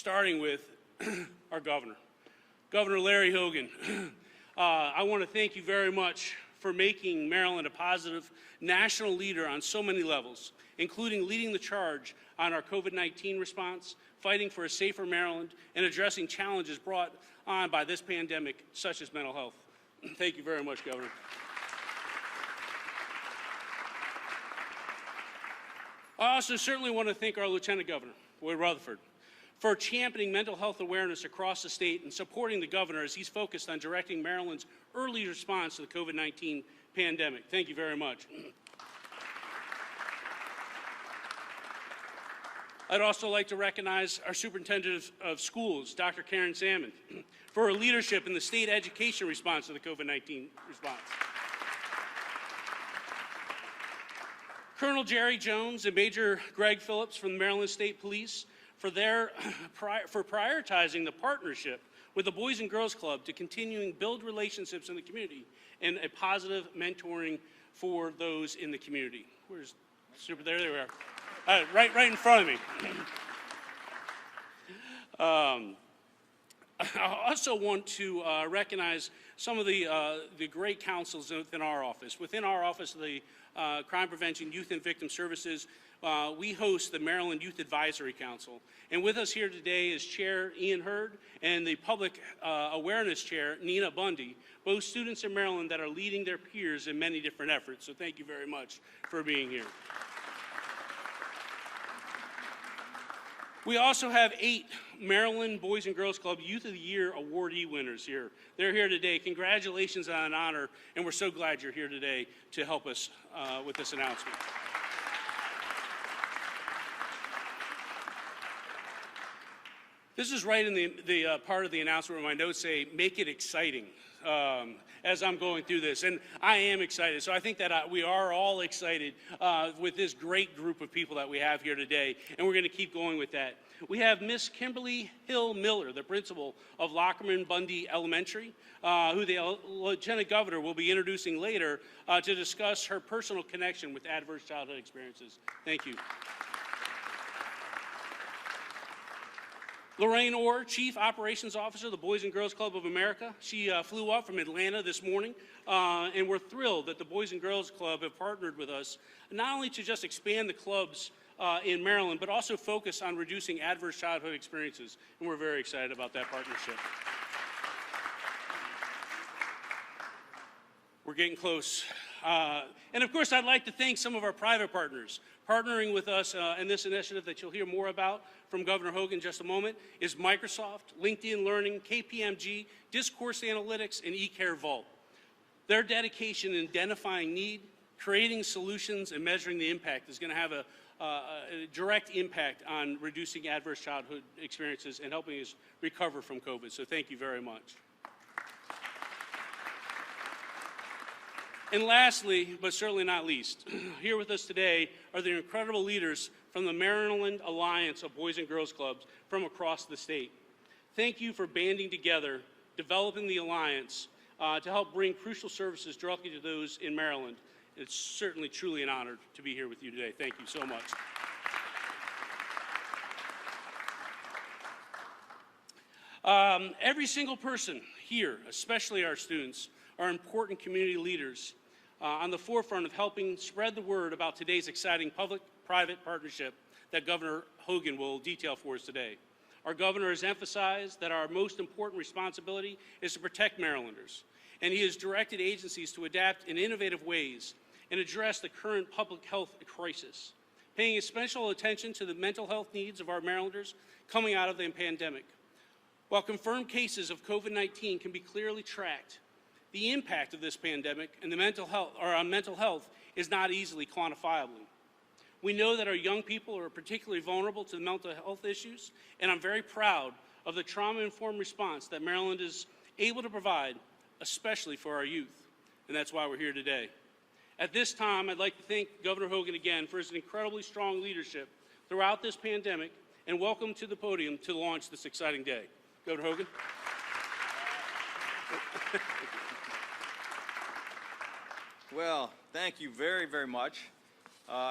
starting with our governor, Governor Larry Hogan. I want to thank you very much for making Maryland a positive national leader on so many levels, including leading the charge on our COVID-19 response, fighting for a safer Maryland, and addressing challenges brought on by this pandemic, such as mental health. Thank you very much, Governor. I also certainly want to thank our Lieutenant Governor, Boyd Rutherford, for championing mental health awareness across the state and supporting the governor as he's focused on directing Maryland's early response to the COVID-19 pandemic. Thank you very much. I'd also like to recognize our Superintendent of Schools, Dr. Karen Salmon, for her leadership in the state education response to the COVID-19 response. Colonel Jerry Jones and Major Greg Phillips from the Maryland State Police for prioritizing the partnership with the Boys and Girls Club to continuing build relationships in the community and a positive mentoring for those in the community. Where's Super? There they are. Right in front of me. I also want to recognize some of the great councils within our office. Within our office, the Crime Prevention, Youth and Victim Services, we host the Maryland Youth Advisory Council. And with us here today is Chair Ian Hurd and the Public Awareness Chair, Nina Bundy, both students in Maryland that are leading their peers in many different efforts. So thank you very much for being here. We also have 8 Maryland Boys and Girls Club Youth of the Year awardee winners here. They're here today. Congratulations on an honor, and we're so glad you're here today to help us with this announcement. This is right in the part of the announcement where my notes say, make it exciting, as I'm going through this. And I am excited. So I think that we are all excited with this great group of people that we have here today. And we're going to keep going with that. We have Miss Kimberly Hill Miller, the principal of Lockerman Bundy Elementary, who the Lieutenant Governor will be introducing later to discuss her personal connection with adverse childhood experiences. Thank you. Lorraine Orr, Chief Operations Officer of the Boys and Girls Club of America. She flew up from Atlanta this morning, and we're thrilled that the Boys and Girls Club have partnered with us, not only to just expand the clubs in Maryland, but also focus on reducing adverse childhood experiences, and we're very excited about that partnership. We're getting close. And of course, I'd like to thank some of our private partners. Partnering with us in this initiative that you'll hear more about from Governor Hogan in just a moment is Microsoft, LinkedIn Learning, KPMG, Discourse Analytics, and eCare Vault. Their dedication in identifying need, creating solutions, and measuring the impact is going to have a direct impact on reducing adverse childhood experiences and helping us recover from COVID. So thank you very much. And lastly, but certainly not least, here with us today are the incredible leaders from the Maryland Alliance of Boys and Girls Clubs from across the state. Thank you for banding together, developing the alliance to help bring crucial services directly to those in Maryland. It's certainly truly an honor to be here with you today. Thank you so much. Every single person here, especially our students, are important community leaders on the forefront of helping spread the word about today's exciting public-private partnership that Governor Hogan will detail for us today. Our governor has emphasized that our most important responsibility is to protect Marylanders, and he has directed agencies to adapt in innovative ways and address the current public health crisis, paying special attention to the mental health needs of our Marylanders coming out of the pandemic. While confirmed cases of COVID-19 can be clearly tracked, the impact of this pandemic and on mental health is not easily quantifiable. We know that our young people are particularly vulnerable to mental health issues, and I'm very proud of the trauma-informed response that Maryland is able to provide, especially for our youth, and that's why we're here today. At this time, I'd like to thank Governor Hogan again for his incredibly strong leadership throughout this pandemic, and welcome to the podium to launch this exciting day. Governor Hogan. Well, thank you very, very much.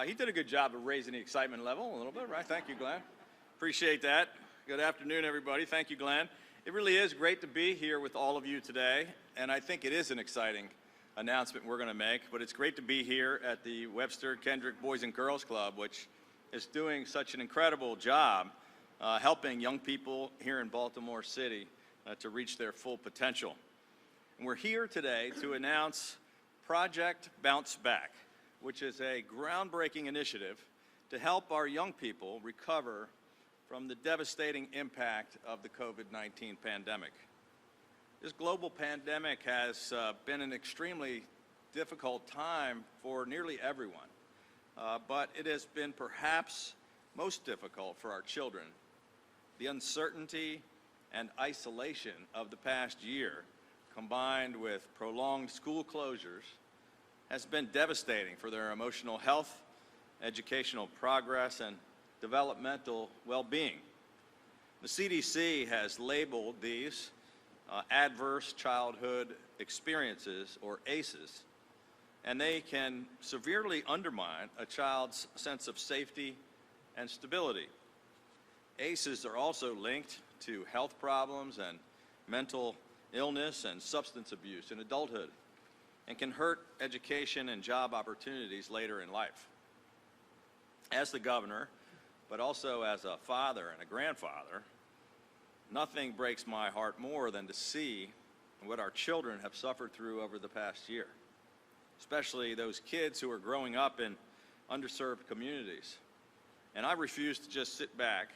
He did a good job of raising the excitement level a little bit, right? Thank you, Glenn. Appreciate that. Good afternoon, everybody. Thank you, Glenn. It really is great to be here with all of you today, and I think it is an exciting announcement we're going to make, but it's great to be here at the Webster Kendrick Boys and Girls Club, which is doing such an incredible job helping young people here in Baltimore City to reach their full potential. And we're here today to announce Project Bounce Back, which is a groundbreaking initiative to help our young people recover from the devastating impact of the COVID-19 pandemic. This global pandemic has been an extremely difficult time for nearly everyone, but it has been perhaps most difficult for our children. The uncertainty and isolation of the past year, combined with prolonged school closures, has been devastating for their emotional health, educational progress, and developmental well-being. The CDC has labeled these adverse childhood experiences, or ACEs, and they can severely undermine a child's sense of safety and stability. ACEs are also linked to health problems and mental illness and substance abuse in adulthood, and can hurt education and job opportunities later in life. As the governor, but also as a father and a grandfather, nothing breaks my heart more than to see what our children have suffered through over the past year, especially those kids who are growing up in underserved communities. And I refuse to just sit back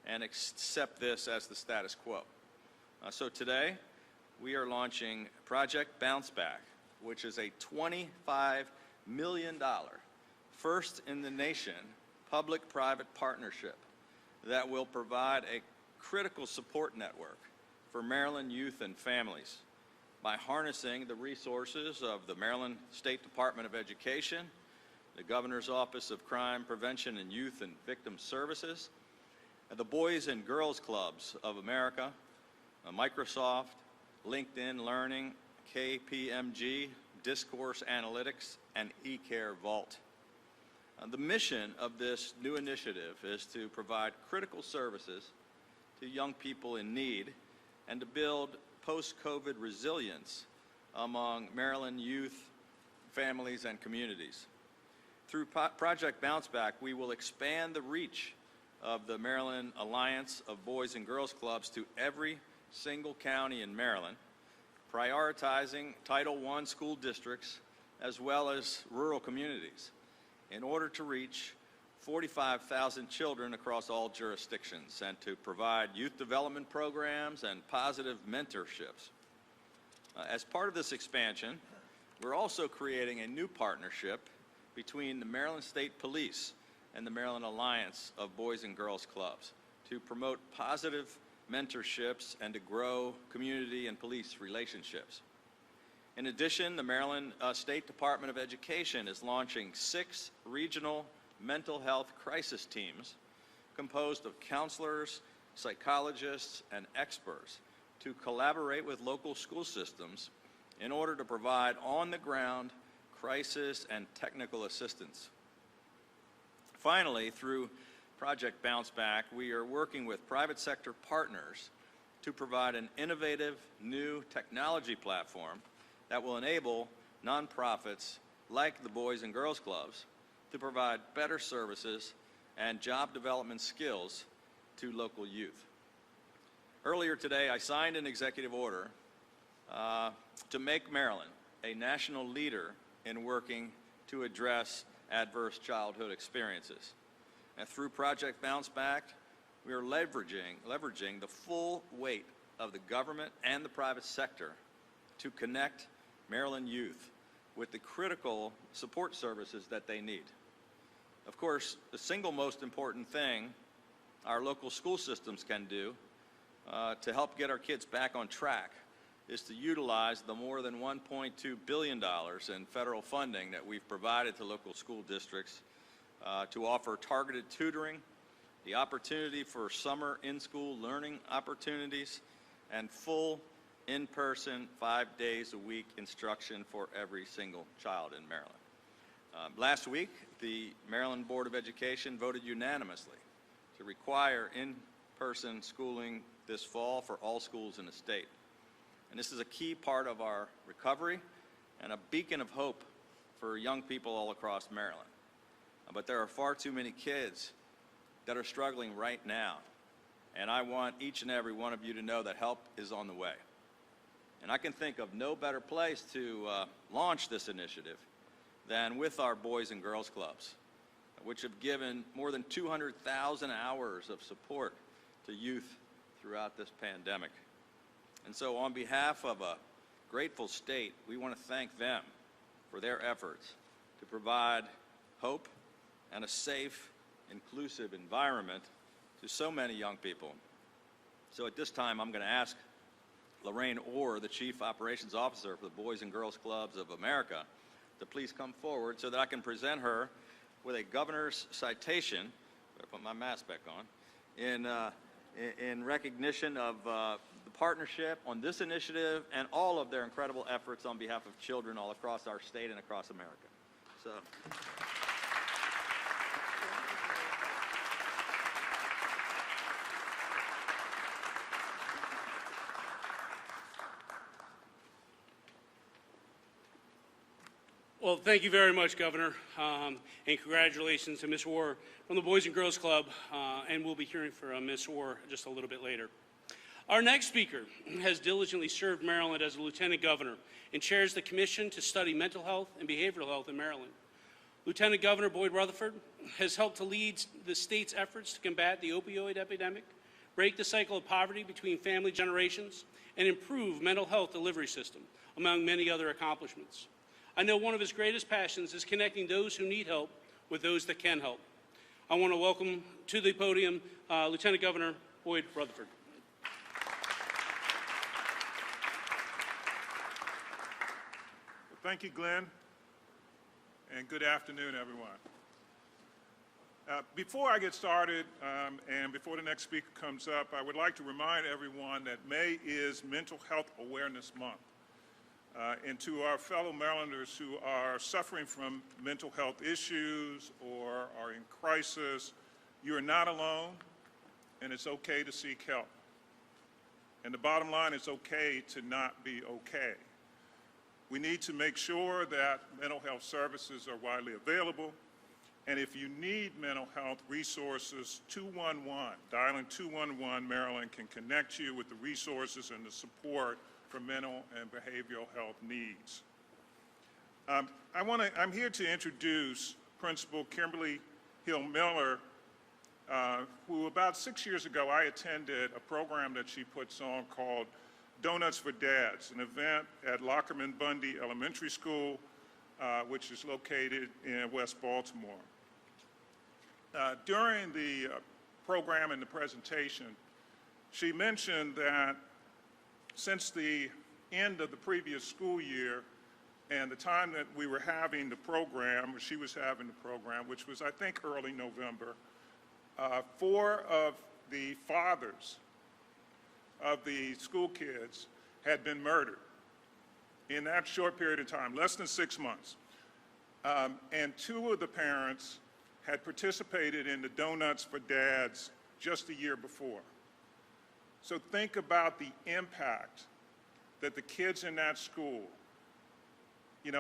and accept this as the status quo. So today, we are launching Project Bounce Back, which is a $25 million, first in the nation, public-private partnership that will provide a critical support network for Maryland youth and families by harnessing the resources of the Maryland State Department of Education, the Governor's Office of Crime Prevention and Youth and Victim Services, and the Boys and Girls Clubs of America, Microsoft, LinkedIn Learning, KPMG, Discourse Analytics, and eCare Vault. The mission of this new initiative is to provide critical services to young people in need and to build post-COVID resilience among Maryland youth, families, and communities. Through Project Bounce Back, we will expand the reach of the Maryland Alliance of Boys and Girls Clubs to every single county in Maryland, prioritizing Title I school districts as well as rural communities in order to reach 45,000 children across all jurisdictions and to provide youth development programs and positive mentorships. As part of this expansion, we're also creating a new partnership between the Maryland State Police and the Maryland Alliance of Boys and Girls Clubs to promote positive mentorships and to grow community and police relationships. In addition, the Maryland State Department of Education is launching 6 regional mental health crisis teams composed of counselors, psychologists, and experts to collaborate with local school systems in order to provide on-the-ground crisis and technical assistance. Finally, through Project Bounce Back, we are working with private sector partners to provide an innovative new technology platform that will enable nonprofits like the Boys and Girls Clubs to provide better services and job development skills to local youth. Earlier today, I signed an executive order to make Maryland a national leader in working to address adverse childhood experiences. And through Project Bounce Back, we are leveraging the full weight of the government and the private sector to connect Maryland youth with the critical support services that they need. Of course, the single most important thing our local school systems can do to help get our kids back on track is to utilize the more than $1.2 billion in federal funding that we've provided to local school districts to offer targeted tutoring, the opportunity for summer in-school learning opportunities, and full in-person 5 days a week instruction for every single child in Maryland. Last week, the Maryland Board of Education voted unanimously to require in-person in-person schooling this fall for all schools in the state. And this is a key part of our recovery and a beacon of hope for young people all across Maryland. But there are far too many kids that are struggling right now. And I want each and every one of you to know that help is on the way. And I can think of no better place to launch this initiative than with our Boys and Girls Clubs, which have given more than 200,000 hours of support to youth throughout this pandemic. And so on behalf of a grateful state, we want to thank them for their efforts to provide hope and a safe, inclusive environment to so many young people. So at this time, I'm going to ask Lorraine Orr, the Chief Operations Officer for the Boys and Girls Clubs of America, to please come forward so that I can present her with a governor's citation, better put my mask back on, in recognition of the partnership on this initiative and all of their incredible efforts on behalf of children all across our state and across America. So. Well, thank you very much, Governor, and congratulations to Ms. Orr from the Boys and Girls Club, and we'll be hearing from Ms. Orr just a little bit later. Our next speaker has diligently served Maryland as a Lieutenant Governor and chairs the Commission to Study Mental Health and Behavioral Health in Maryland. Lieutenant Governor Boyd Rutherford has helped to lead the state's efforts to combat the opioid epidemic, break the cycle of poverty between family generations, and improve mental health delivery system, among many other accomplishments. I know one of his greatest passions is connecting those who need help with those that can help. I want to welcome to the podium Lieutenant Governor Boyd Rutherford. Well, thank you, Glenn, and good afternoon, everyone. Before I get started and before the next speaker comes up, I would like to remind everyone that May is Mental Health Awareness Month. And to our fellow Marylanders who are suffering from mental health issues or are in crisis, you are not alone, and it's okay to seek help. And the bottom line, it's okay to not be okay. We need to make sure that mental health services are widely available, and if you need mental health resources, 211, dialing 211 Maryland can connect you with the resources and the support for mental and behavioral health needs. I'm here to introduce Principal Kimberly Hill-Miller, who about 6 years ago I attended a program that she puts on called Donuts for Dads, an event at Lockerman Bundy Elementary School, which is located in West Baltimore. During the program and the presentation, she mentioned that since the end of the previous school year and the time that we were having the program, or she was having the program, which was I think early November, 4 of the fathers of the school kids had been murdered in that short period of time, less than 6 months. And 2 of the parents had participated in the Donuts for Dads just a year before. So think about the impact that the kids in that school,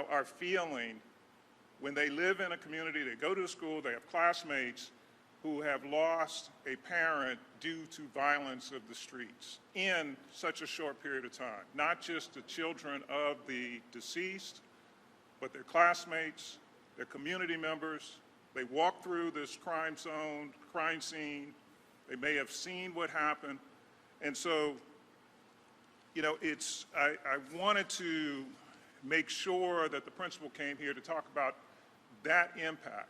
are feeling when they live in a community, they go to a school, they have classmates who have lost a parent due to violence of the streets in such a short period of time. Not just the children of the deceased, but their classmates, their community members. They walk through this crime zone, crime scene. They may have seen what happened. And so, I wanted to make sure that the principal came here to talk about that impact.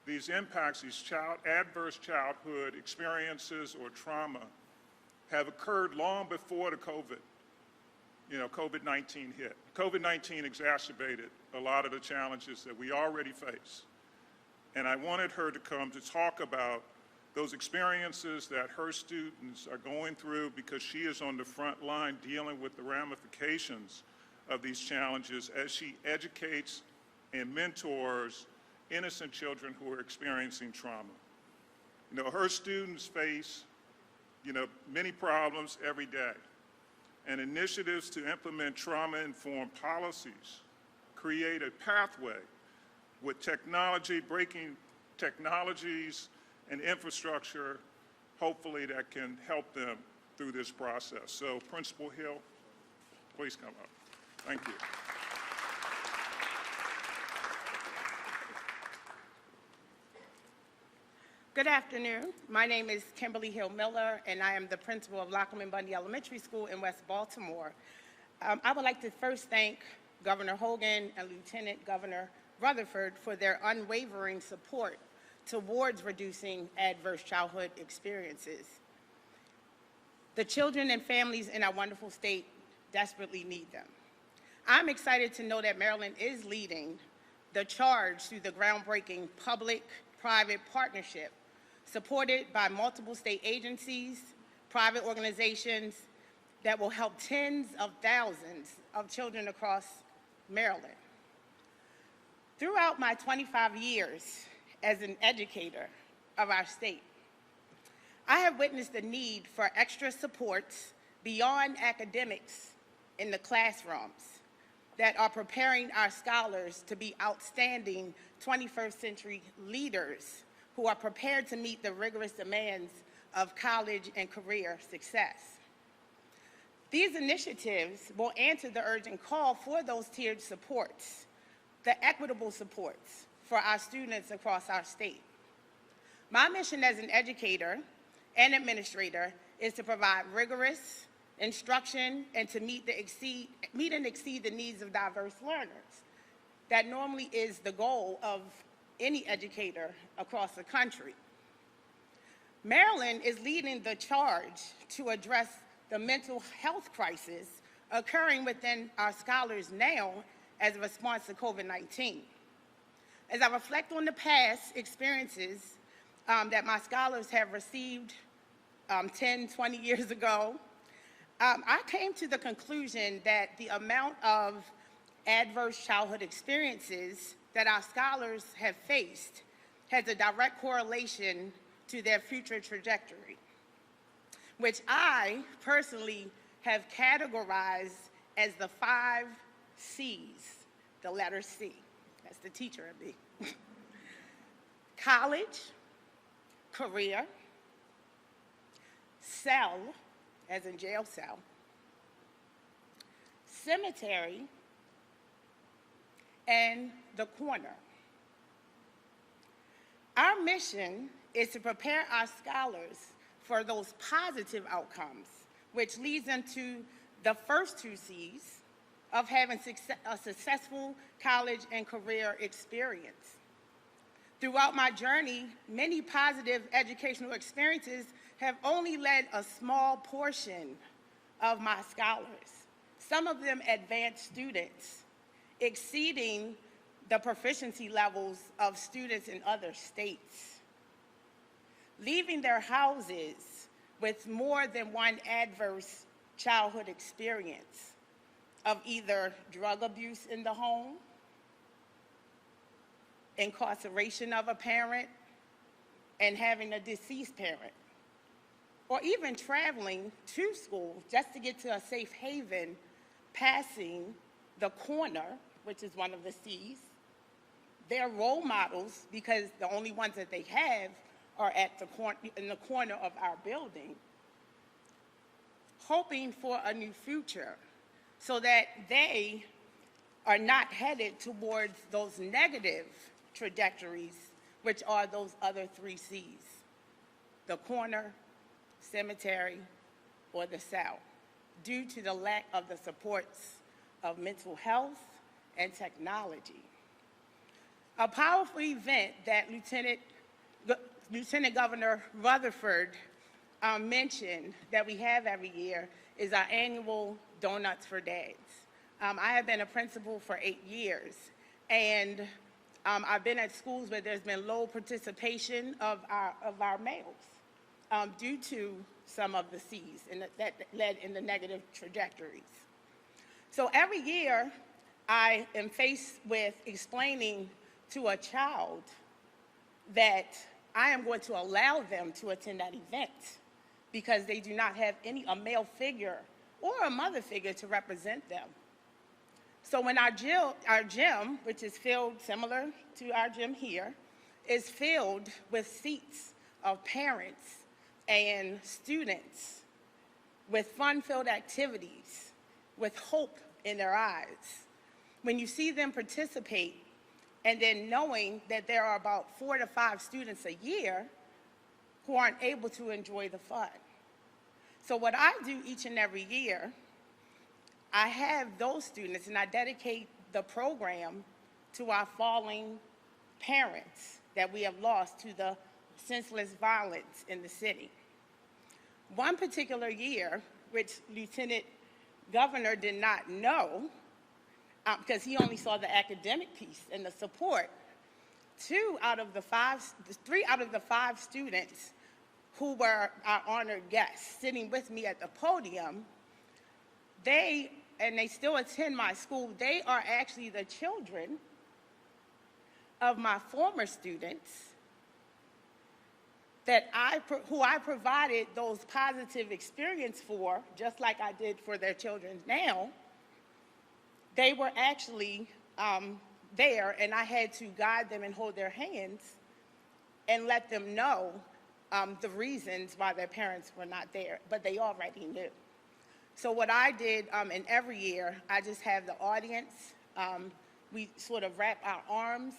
These impacts, these adverse childhood experiences or trauma have occurred long before the COVID-19 hit. COVID-19 exacerbated a lot of the challenges that we already face. And I wanted her to come to talk about those experiences that her students are going through because she is on the front line dealing with the ramifications of these challenges as she educates and mentors innocent children who are experiencing trauma. Her students face many problems every day. And initiatives to implement trauma-informed policies create a pathway with technology, breaking technologies and infrastructure, hopefully that can help them through this process. So Principal Hill, please come up. Thank you. Good afternoon. My name is Kimberly Hill Miller, and I am the principal of Lockerman Bundy Elementary School in West Baltimore. I would like to first thank Governor Hogan and Lieutenant Governor Rutherford for their unwavering support towards reducing adverse childhood experiences. The children and families in our wonderful state desperately need them. I'm excited to know that Maryland is leading the charge through the groundbreaking public-private partnership supported by multiple state agencies, private organizations that will help tens of thousands of children across Maryland. Throughout my 25 years as an educator of our state, I have witnessed the need for extra supports beyond academics in the classrooms that are preparing our scholars to be outstanding 21st century leaders who are prepared to meet the rigorous demands of college and career success. These initiatives will answer the urgent call for those tiered supports, the equitable supports for our students across our state. My mission as an educator and administrator is to provide rigorous instruction and to meet and exceed the needs of diverse learners. That normally is the goal of any educator across the country. Maryland is leading the charge to address the mental health crisis occurring within our scholars now as a response to COVID-19. As I reflect on the past experiences that my scholars have received 10, 20 years ago, I came to the conclusion that the amount of adverse childhood experiences that our scholars have faced has a direct correlation to their future trajectory, which I personally have categorized as the 5 C's, the letter C. That's the teacher in me. College, career, cell, as in jail cell, cemetery, and the corner. Our mission is to prepare our scholars for those positive outcomes, which leads them to the first 2 C's of having a successful college and career experience. Throughout my journey, many positive educational experiences have only led a small portion of my scholars, some of them advanced students, exceeding the proficiency levels of students in other states, leaving their houses with more than one adverse childhood experience of either drug abuse in the home, incarceration of a parent, and having a deceased parent, or even traveling to school just to get to a safe haven, passing the corner, which is one of the C's. They're role models because the only ones that they have are at in the corner of our building, hoping for a new future so that they are not headed towards those negative trajectories, which are those other 3 C's, the corner, cemetery, or the cell, due to the lack of the supports of mental health and technology. A powerful event that Lieutenant Governor Rutherford mentioned that we have every year is our annual Donuts for Dads. I have been a principal for 8 years, and I've been at schools where there's been low participation of our males due to some of the C's that led in the negative trajectories. So every year, I am faced with explaining to a child that I am going to allow them to attend that event because they do not have a male figure or a mother figure to represent them. So when our gym, which is filled similar to our gym here, is filled with seats of parents and students with fun-filled activities, with hope in their eyes. When you see them participate, and then knowing that there are about 4 to 5 students a year who aren't able to enjoy the fun. So what I do each and every year, I have those students and I dedicate the program to our falling parents that we have lost to the senseless violence in the city. One particular year, which Lieutenant Governor did not know, because he only saw the academic piece and the support, 3 out of the 5 students who were our honored guests sitting with me at the podium, they still attend my school. They are actually the children of my former students who I provided those positive experience for, just like I did for their children now. They were actually there, and I had to guide them and hold their hands and let them know the reasons why their parents were not there, but they already knew. So what I did, and every year, I just have the audience, we sort of wrap our arms,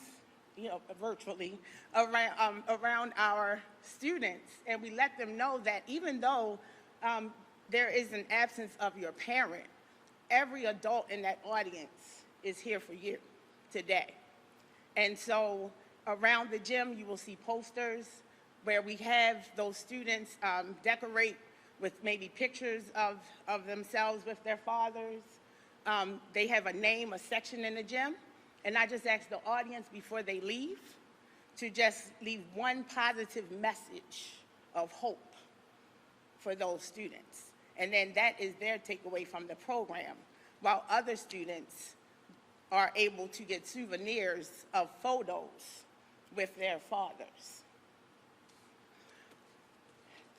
virtually, around our students, and we let them know that even though there is an absence of your parent, every adult in that audience is here for you today. And so around the gym, you will see posters where we have those students decorate with maybe pictures of themselves with their fathers. They have a section in the gym, and I just ask the audience before they leave to just leave one positive message of hope for those students. And then that is their takeaway from the program, while other students are able to get souvenirs of photos with their fathers.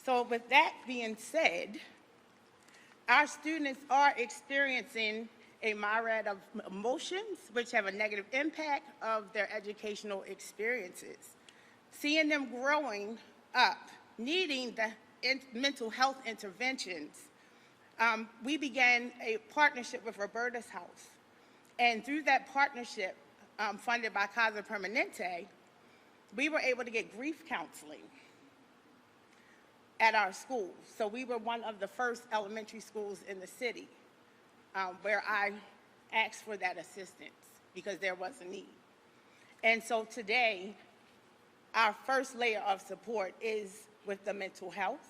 So with that being said, our students are experiencing a myriad of emotions which have a negative impact of their educational experiences. Seeing them growing up, needing the mental health interventions, we began a partnership with Roberta's House. And through that partnership, funded by Casa Permanente, we were able to get grief counseling at our schools. So we were one of the first elementary schools in the city where I asked for that assistance because there was a need. And so today, our first layer of support is with the mental health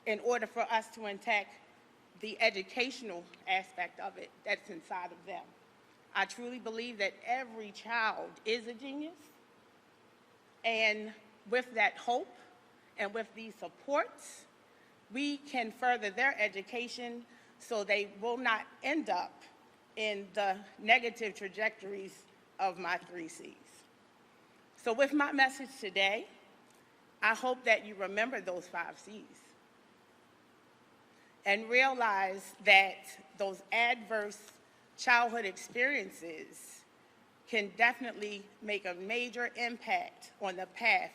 in order for us to attack the educational aspect of it that's inside of them. I truly believe that every child is a genius, and with that hope and with these supports, we can further their education so they will not end up in the negative trajectories of my 3 C's. So with my message today, I hope that you remember those 5 C's and realize that those adverse childhood experiences can definitely make a major impact on the path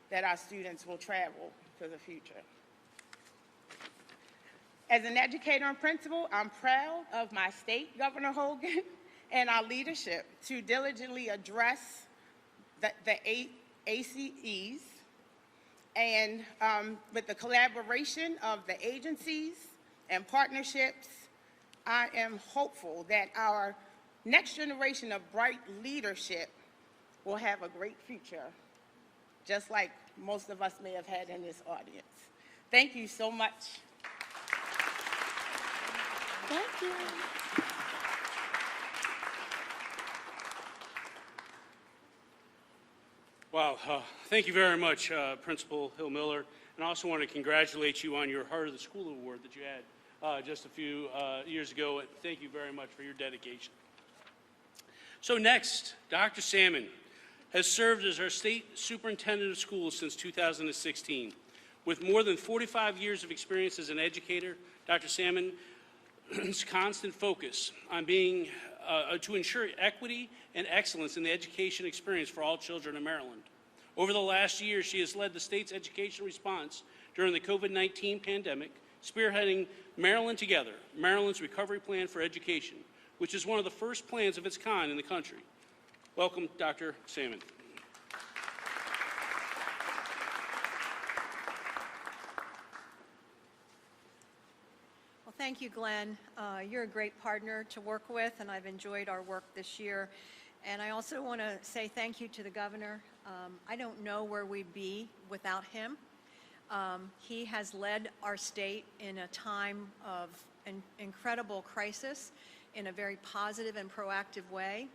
that our students will travel for the future. As an educator and principal, I'm proud of my state, Governor Hogan, and our leadership to diligently address the ACEs, and with the collaboration of the agencies and partnerships, I am hopeful that our next generation of bright leadership will have a great future, just like most of us may have had in this audience. Thank you so much. Thank you. Wow, thank you very much, Principal Hill-Miller. And I also want to congratulate you on your Heart of the School Award that you had just a few years ago. And thank you very much for your dedication. So next, Dr. Salmon has served as our State Superintendent of Schools since 2016. With more than 45 years of experience as an educator, Dr. Salmon's constant focus on being to ensure equity and excellence in the education experience for all children in Maryland. Over the last year, she has led the state's education response during the COVID-19 pandemic, spearheading Maryland Together, Maryland's recovery plan for education, which is one of the first plans of its kind in the country. Welcome, Dr. Salmon. Well, thank you, Glenn. You're a great partner to work with, and I've enjoyed our work this year. And I also want to say thank you to the governor. I don't know where we'd be without him. He has led our state in a time of an incredible crisis in a very positive and proactive way.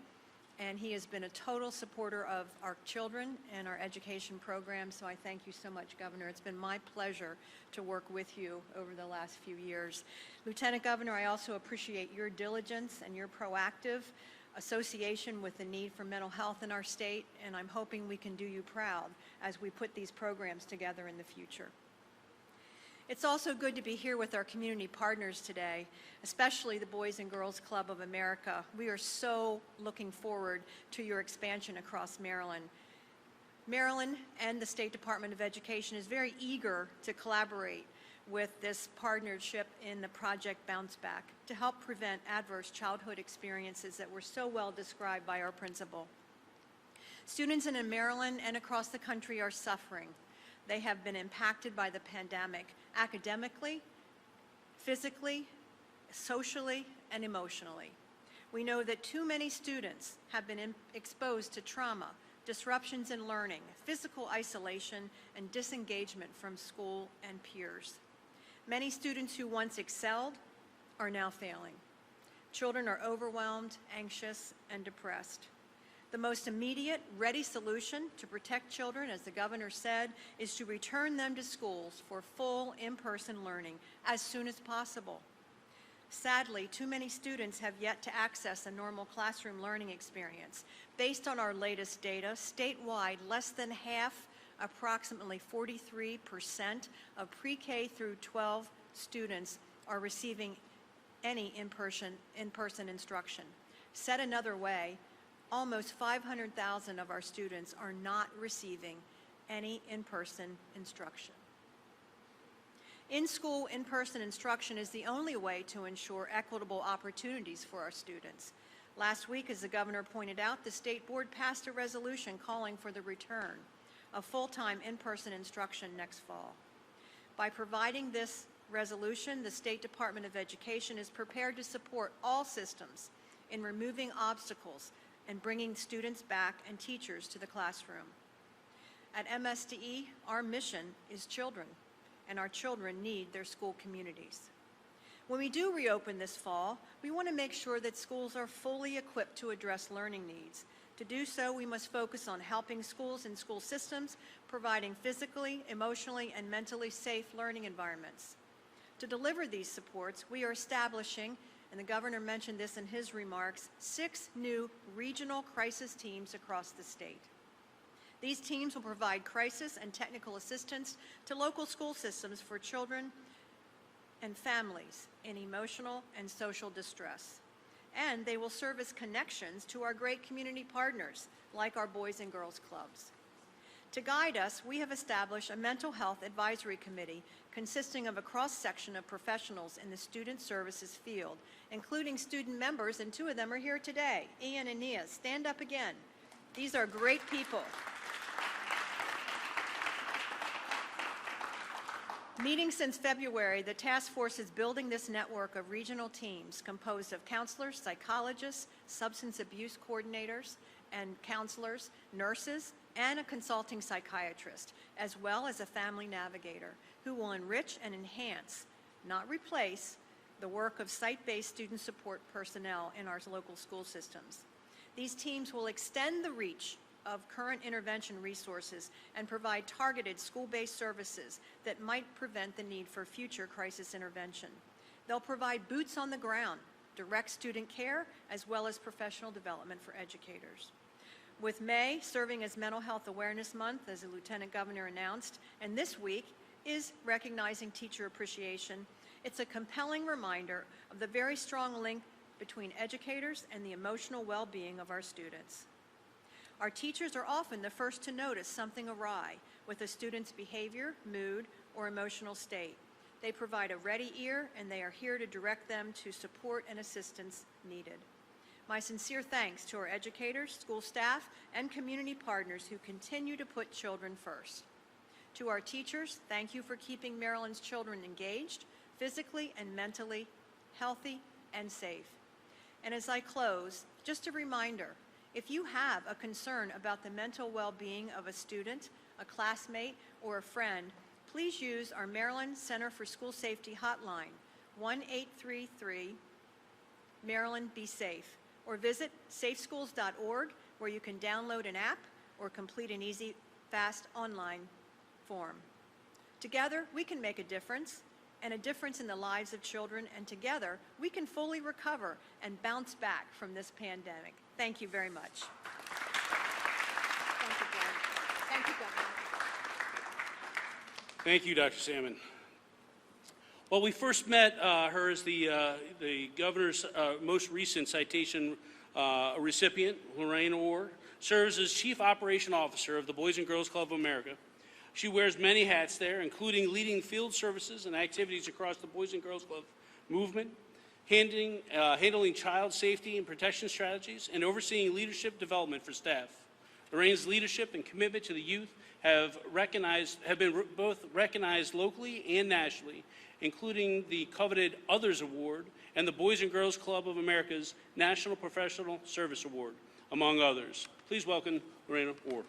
And he has been a total supporter of our children and our education program. So I thank you so much, Governor. It's been my pleasure to work with you over the last few years. Lieutenant Governor, I also appreciate your diligence and your proactive association with the need for mental health in our state, and I'm hoping we can do you proud as we put these programs together in the future. It's also good to be here with our community partners today, especially the Boys and Girls Club of America. We are so looking forward to your expansion across Maryland. Maryland and the State Department of Education is very eager to collaborate with this partnership in the Project Bounce Back to help prevent adverse childhood experiences that were so well described by our principal. Students in Maryland and across the country are suffering. They have been impacted by the pandemic academically, physically, socially, and emotionally. We know that too many students have been exposed to trauma, disruptions in learning, physical isolation, and disengagement from school and peers. Many students who once excelled are now failing. Children are overwhelmed, anxious, and depressed. The most immediate, ready solution to protect children, as the governor said, is to return them to schools for full in-person learning as soon as possible. Sadly, too many students have yet to access a normal classroom learning experience. Based on our latest data, statewide, less than half, approximately 43% of pre-K through 12 students are receiving any in-person instruction. Said another way, almost 500,000 of our students are not receiving any in-person instruction. In-school, in-person instruction is the only way to ensure equitable opportunities for our students. Last week, as the governor pointed out, the state board passed a resolution calling for the return of full-time in-person instruction next fall. By providing this resolution, the State Department of Education is prepared to support all systems in removing obstacles and bringing students back and teachers to the classroom. At MSDE, our mission is children, and our children need their school communities. When we do reopen this fall, we want to make sure that schools are fully equipped to address learning needs. To do so, we must focus on helping schools and school systems, providing physically, emotionally, and mentally safe learning environments. To deliver these supports, we are establishing, and the governor mentioned this in his remarks, 6 new regional crisis teams across the state. These teams will provide crisis and technical assistance to local school systems for children and families in emotional and social distress. And they will serve as connections to our great community partners, like our Boys and Girls Clubs. To guide us, we have established a mental health advisory committee consisting of a cross-section of professionals in the student services field, including student members, and 2 of them are here today. Ian and Nia, stand up again. These are great people. Meeting since February, the task force is building this network of regional teams composed of counselors, psychologists, substance abuse coordinators, and counselors, nurses, and a consulting psychiatrist, as well as a family navigator who will enrich and enhance, not replace, the work of site-based student support personnel in our local school systems. These teams will extend the reach of current intervention resources and provide targeted school-based services that might prevent the need for future crisis intervention. They'll provide boots on the ground, direct student care, as well as professional development for educators. With May serving as Mental Health Awareness Month, as the Lieutenant Governor announced, and this week is recognizing teacher appreciation. It's a compelling reminder of the very strong link between educators and the emotional well-being of our students. Our teachers are often the first to notice something awry with a student's behavior, mood, or emotional state. They provide a ready ear, and they are here to direct them to support and assistance needed. My sincere thanks to our educators, school staff, and community partners who continue to put children first. To our teachers, thank you for keeping Maryland's children engaged, physically and mentally, healthy and safe. And as I close, just a reminder, if you have a concern about the mental well-being of a student, a classmate, or a friend, please use our Maryland Center for School Safety hotline, 1-833-Maryland Be Safe, or visit safeschools.org, where you can download an app or complete an easy, fast online form. Together, we can make a difference, and a difference in the lives of children, and together, we can fully recover and bounce back from this pandemic. Thank you very much. Thank you, Glenn. Thank you, Governor. Thank you, Dr. Salmon. Well, we first met her as the governor's most recent citation recipient, Lorraine Orr, serves as Chief Operation Officer of the Boys and Girls Club of America. She wears many hats there, including leading field services and activities across the Boys and Girls Club movement, handling child safety and protection strategies, and overseeing leadership development for staff. Lorraine's leadership and commitment to the youth have been both recognized locally and nationally, including the coveted Others Award and the Boys and Girls Club of America's National Professional Service Award, among others. Please welcome Lorraine Orr.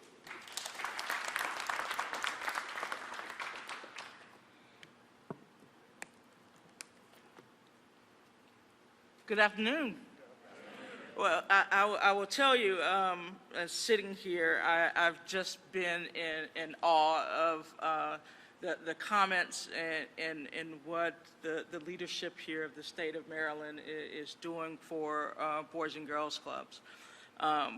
Good afternoon. Well, I will tell you, sitting here, I've just been in awe of the comments and what the leadership here of the state of Maryland is doing for Boys and Girls Clubs.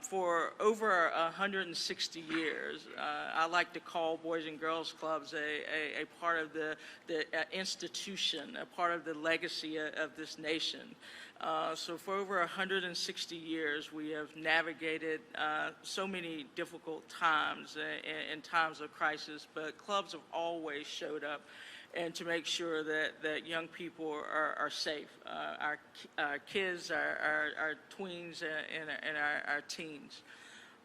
For over 160 years, I like to call Boys and Girls Clubs a part of the institution, a part of the legacy of this nation. So for over 160 years, we have navigated so many difficult times and times of crisis, but clubs have always showed up and to make sure that young people are safe. Our kids, our tweens, and our teens.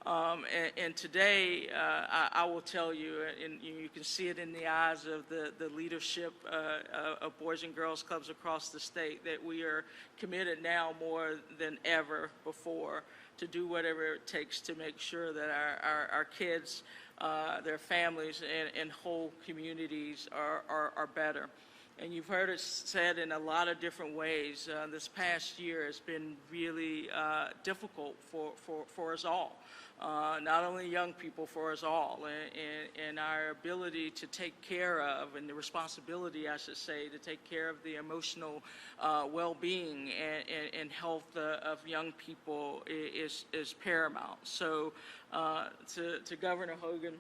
And today, I will tell you, and you can see it in the eyes of the leadership of Boys and Girls Clubs across the state, that we are committed now more than ever before to do whatever it takes to make sure that our kids, their families, and whole communities are better. And you've heard it said in a lot of different ways. This past year has been really difficult for us all. Not only young people, for us all, and our ability to take care of, and the responsibility, I should say, to take care of the emotional well-being and health of young people is paramount. So to Governor Hogan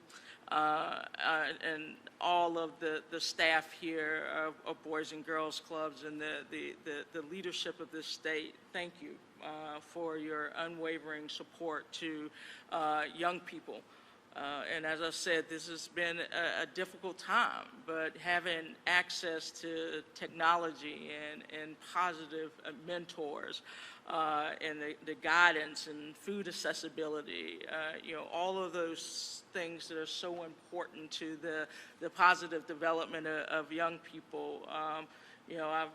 and all of the staff here of Boys and Girls Clubs and the leadership of this state, thank you for your unwavering support to young people. And as I said, this has been a difficult time, but having access to technology and positive mentors and the guidance and food accessibility, all of those things that are so important to the positive development of young people.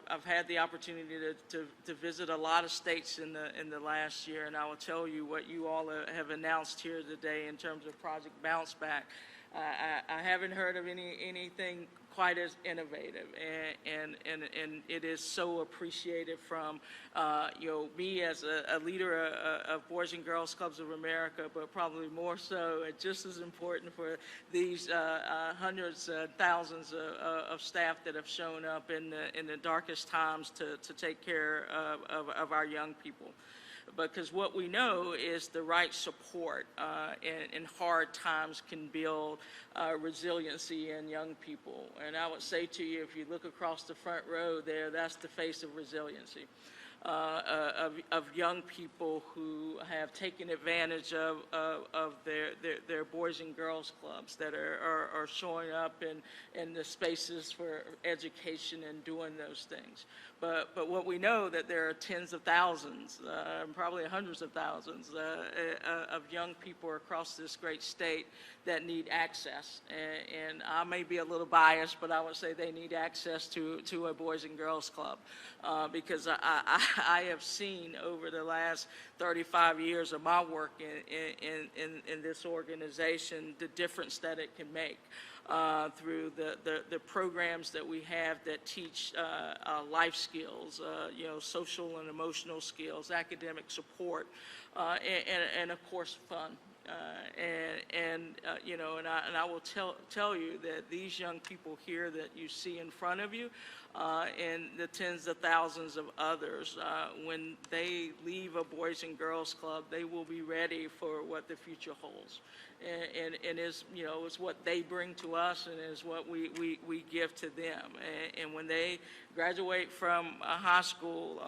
I've had the opportunity to visit a lot of states in the last year, and I will tell you what you all have announced here today in terms of Project Bounce Back. I haven't heard of anything quite as innovative, and it is so appreciated from me as a leader of Boys and Girls Clubs of America, but probably more so, and just as important for these hundreds, thousands of staff that have shown up in the darkest times to take care of our young people. because what we know is the right support in hard times can build resiliency in young people. And I would say to you, if you look across the front row there, that's the face of resiliency. Of young people who have taken advantage of their boys and girls clubs that are showing up in the spaces for education and doing those things. But what we know that there are tens of thousands, probably hundreds of thousands of young people across this great state that need access. And I may be a little biased, but I would say they need access to a Boys and Girls Club because I have seen over the last 35 years of my work in this organization the difference that it can make. Through the programs that we have that teach life skills, social and emotional skills, academic support, and of course fun. And I will tell you that these young people here that you see in front of you, and the tens of thousands of others, when they leave a Boys and Girls Club, they will be ready for what the future holds. And is what they bring to us and is what we give to them. And when they graduate from high school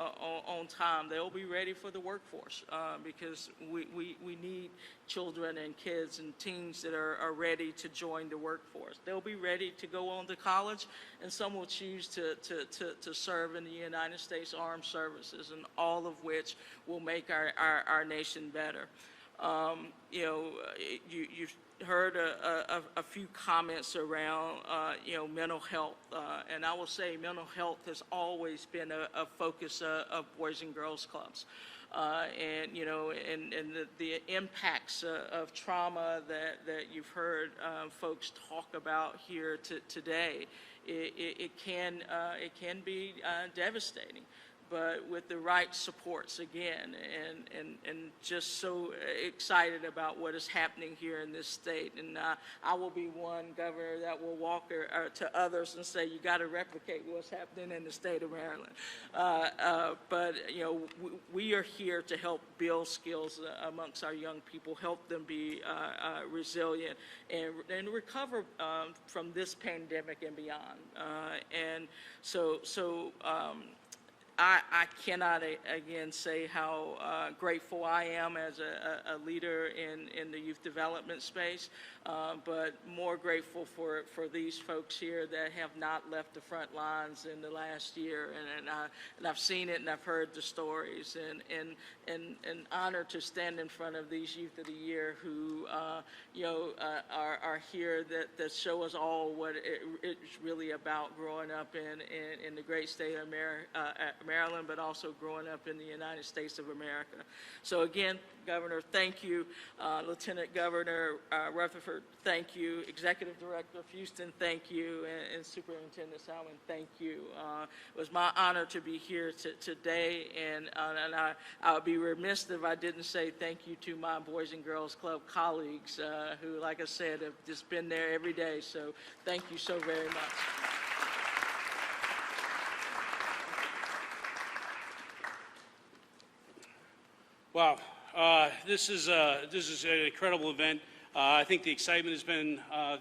on time, they'll be ready for the workforce because we need children and kids and teens that are ready to join the workforce. They'll be ready to go on to college, and some will choose to serve in the United States Armed Services, and all of which will make our nation better. You've heard a few comments around, mental health, and I will say mental health has always been a focus of Boys and Girls Clubs. And the impacts of trauma that you've heard folks talk about here today, it can be devastating. But with the right supports again, and just so excited about what is happening here in this state. And I will be one governor that will walk to others and say, you got to replicate what's happening in the state of Maryland. But we are here to help build skills amongst our young people, help them be resilient and recover from this pandemic and beyond. And so. I cannot, again, say how grateful I am as a leader in the youth development space, but more grateful for these folks here that have not left the front lines in the last year. And I've seen it and I've heard the stories, and honored to stand in front of these Youth of the Year who are here that show us all what it's really about growing up in the great state of Maryland, but also growing up in the United States of America. So again, Governor, thank you. Lieutenant Governor Rutherford, thank you. Executive Director Houston, thank you. And Superintendent Salmon, thank you. It was my honor to be here today, and I would be remiss if I didn't say thank you to my Boys and Girls Club colleagues who, like I said, have just been there every day. So thank you so very much. Wow, this is an incredible event. I think the excitement has been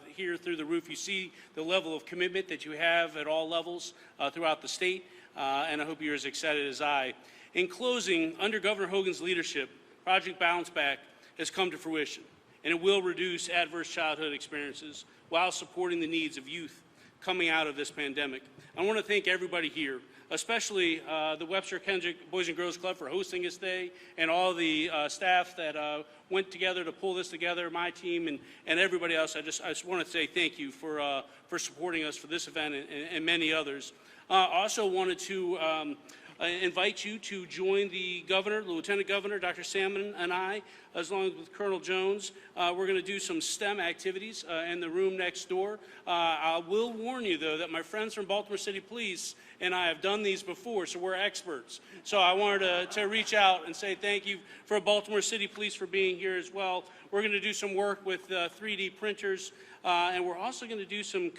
here through the roof. You see the level of commitment that you have at all levels throughout the state, and I hope you're as excited as I. In closing, under Governor Hogan's leadership, Project Bounce Back has come to fruition, and it will reduce adverse childhood experiences while supporting the needs of youth coming out of this pandemic. I want to thank everybody here, especially the Webster Kendrick Boys and Girls Club for hosting us today, and all the staff that went together to pull this together, my team and everybody else. I just want to say thank you for supporting us for this event and many others. I also wanted to invite you to join the governor, the Lieutenant Governor, Dr. Salmon, and I, as long as with Colonel Jones. We're going to do some STEM activities in the room next door. I will warn you, though, that my friends from Baltimore City Police and I have done these before, so we're experts. So I wanted to reach out and say thank you for Baltimore City Police for being here as well. We're going to do some work with 3D printers, and we're also going to do some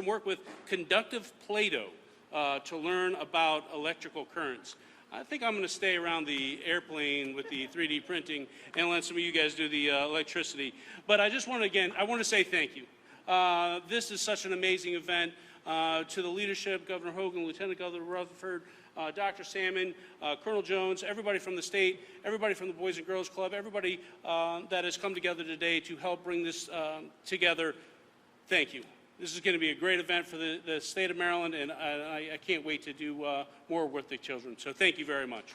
work with conductive Play-Doh to learn about electrical currents. I think I'm going to stay around the airplane with the 3D printing and let some of you guys do the electricity. But I just want to, again, I want to say thank you. This is such an amazing event. To the leadership, Governor Hogan, Lieutenant Governor Rutherford, Dr. Salmon, Colonel Jones, everybody from the state, everybody from the Boys and Girls Club, everybody that has come together today to help bring this together, thank you. This is going to be a great event for the state of Maryland, and I can't wait to do more with the children. So thank you very much.